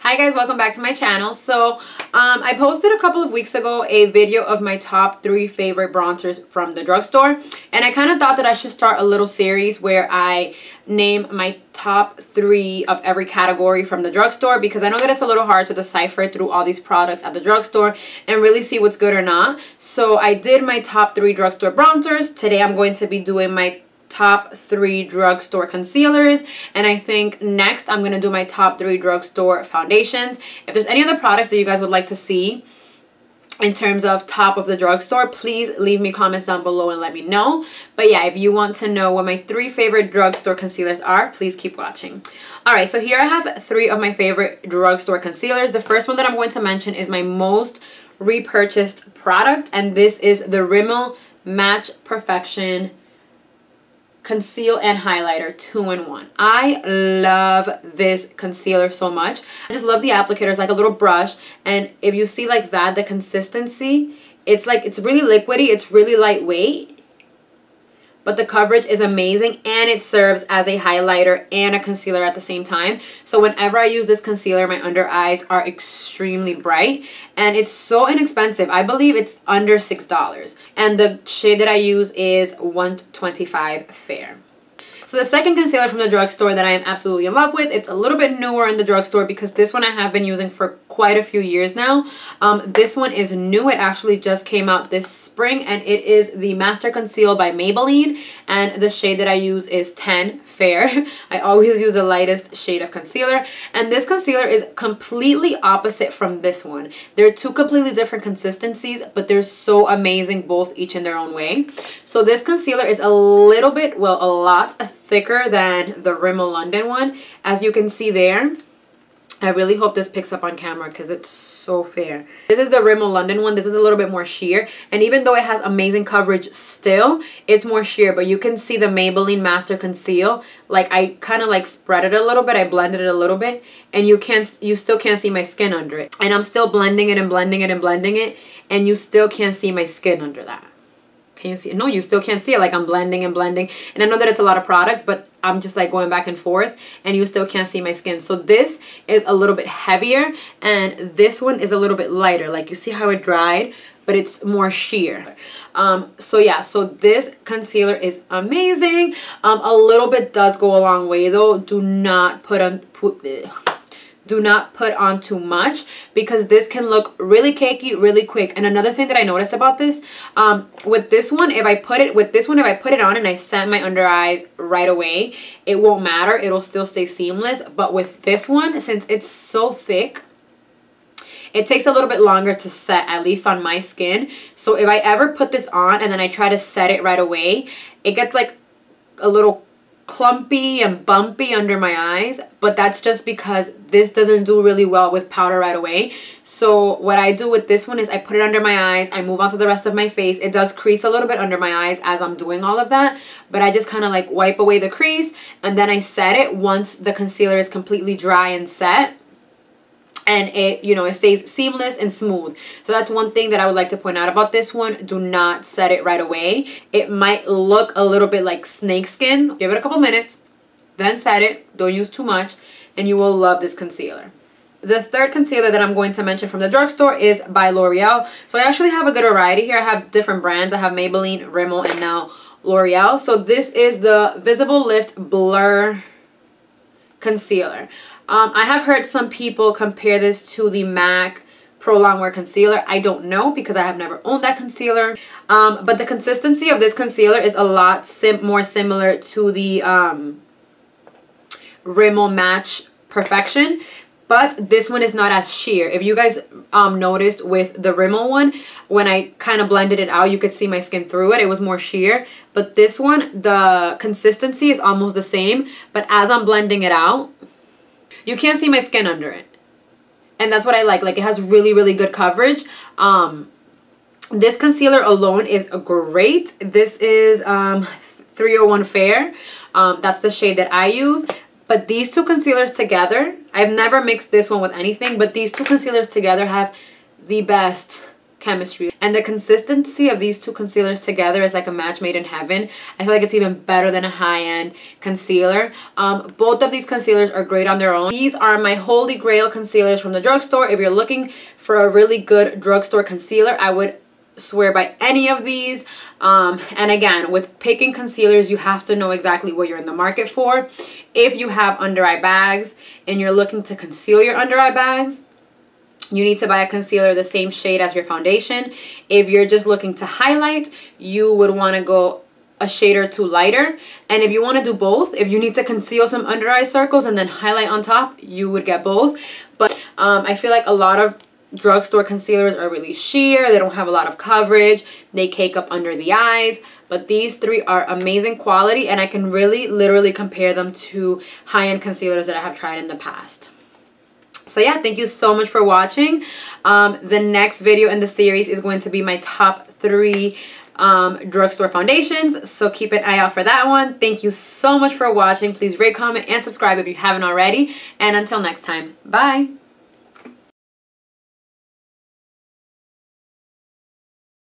Hi guys, welcome back to my channel. So I posted a couple of weeks ago a video of my top 3 favorite bronzers from the drugstore, and I kind of thought that I should start a little series where I name my top 3 of every category from the drugstore, because I know that it's a little hard to decipher through all these products at the drugstore and really see what's good or not. So I did my top 3 drugstore bronzers. Today I'm going to be doing my top 3 drugstore concealers, and I think next I'm gonna do my top 3 drugstore foundations. If there's any other products that you guys would like to see in terms of top of the drugstore, please leave me comments down below and let me know. But yeah, if you want to know what my 3 favorite drugstore concealers are, please keep watching. Alright, so here I have 3 of my favorite drugstore concealers. The first one that I'm going to mention is my most repurchased product, and this is the Rimmel Match Perfection Conceal and Highlighter 2-in-1. I love this concealer so much. I just love the applicator. It's like a little brush, and if you see like that, the consistency, it's really liquidy, it's really lightweight, but the coverage is amazing, and it serves as a highlighter and a concealer at the same time. So whenever I use this concealer, my under eyes are extremely bright, and it's so inexpensive. I believe it's under $6, and the shade that I use is 125 Fair. So the second concealer from the drugstore that I am absolutely in love with, it's a little bit newer in the drugstore because this one I have been using for quite a few years now. This one is new. It actually just came out this spring, and it is the Master Conceal by Maybelline, and the shade that I use is 10 Fair. I always use the lightest shade of concealer, and this concealer is completely opposite from this one. They're 2 completely different consistencies, but they're so amazing both each in their own way. So this concealer is a little bit, well, a lot thicker than the Rimmel London one, as you can see there. I really hope this picks up on camera because it's so fair. This is the Rimmel London one. This is a little bit more sheer, and even though it has amazing coverage still, it's more sheer. But you can see the Maybelline Master Conceal, like I kind of like spread it a little bit, I blended it a little bit, and you still can't see my skin under it. And I'm still blending it and blending it and blending it, and you still can't see my skin under that. Can you see it? No, you still can't see it. Like I'm blending and blending, and I know that it's a lot of product, but I'm just like going back and forth, and you still can't see my skin. So this is a little bit heavier, and this one is a little bit lighter. Like you see how it dried, but it's more sheer. So yeah, so this concealer is amazing. A little bit does go a long way though. Do not put on too much, because this can look really cakey really quick. And another thing that I noticed about this, with this one, if I put it on and I set my under eyes right away, it won't matter, it'll still stay seamless. But with this one, since it's so thick, it takes a little bit longer to set, at least on my skin. So if I ever put this on and then I try to set it right away, it gets like a little clumpy and bumpy under my eyes, but that's just because this doesn't do really well with powder right away. So what I do with this one is I put it under my eyes, I move on to the rest of my face. It does crease a little bit under my eyes as I'm doing all of that, but I just kind of like wipe away the crease, and then I set it once the concealer is completely dry and set, and it, you know, it stays seamless and smooth. So that's one thing that I would like to point out about this one. Do not set it right away. It might look a little bit like snake skin. Give it a couple minutes, then set it. Don't use too much, and you will love this concealer. The third concealer that I'm going to mention from the drugstore is by L'Oreal. So I actually have a good variety here. I have different brands. I have Maybelline, Rimmel, and now L'Oreal. So this is the Visible Lift Blur Concealer. I have heard some people compare this to the MAC Pro Longwear Concealer. I don't know, because I have never owned that concealer. But the consistency of this concealer is a lot more similar to the Rimmel Match Perfection. But this one is not as sheer. If you guys noticed with the Rimmel one, when I kind of blended it out, you could see my skin through it. It was more sheer. But this one, the consistency is almost the same. But as I'm blending it out, you can't see my skin under it. And that's what I like. Like, it has really, really good coverage. This concealer alone is great. This is 301 Fair. That's the shade that I use. But these 2 concealers together, I've never mixed this one with anything, but these 2 concealers together have the best chemistry. And the consistency of these two concealers together is like a match made in heaven. I feel like it's even better than a high-end concealer. Both of these concealers are great on their own. These are my holy grail concealers from the drugstore. If you're looking for a really good drugstore concealer, I would swear by any of these. And again, with picking concealers, you have to know exactly what you're in the market for. If you have under eye bags and you're looking to conceal your under eye bags, you need to buy a concealer the same shade as your foundation. If you're just looking to highlight, you would want to go a shade or two lighter. And if you want to do both, if you need to conceal some under eye circles and then highlight on top, you would get both. But I feel like a lot of drugstore concealers are really sheer. They don't have a lot of coverage. They cake up under the eyes. But these three are amazing quality, and I can really literally compare them to high-end concealers that I have tried in the past. So yeah, thank you so much for watching. The next video in the series is going to be my top 3 drugstore foundations, so keep an eye out for that one. Thank you so much for watching. Please rate, comment, and subscribe if you haven't already. And until next time, bye.